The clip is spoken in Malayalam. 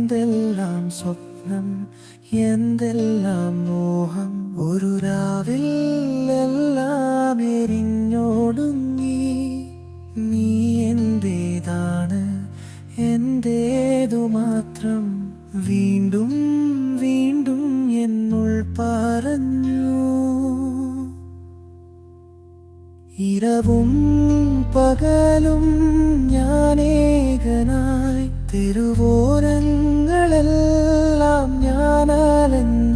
എന്തെല്ലാം സ്വപ്നം, എന്തെല്ലാം മോഹം. ഒരു രാവിൽ എല്ലാം എരിഞ്ഞോടുങ്ങി. നീ എന്റേതാണ്, എന്റേതു മാത്രം. വീണ്ടും വീണ്ടും എന്നുൾ പറഞ്ഞു. ഇരവും പകലും ഞാനേകനായി, തെരുവോരങ്ങളെല്ലാം ഞാൻ അലഞ്ഞു.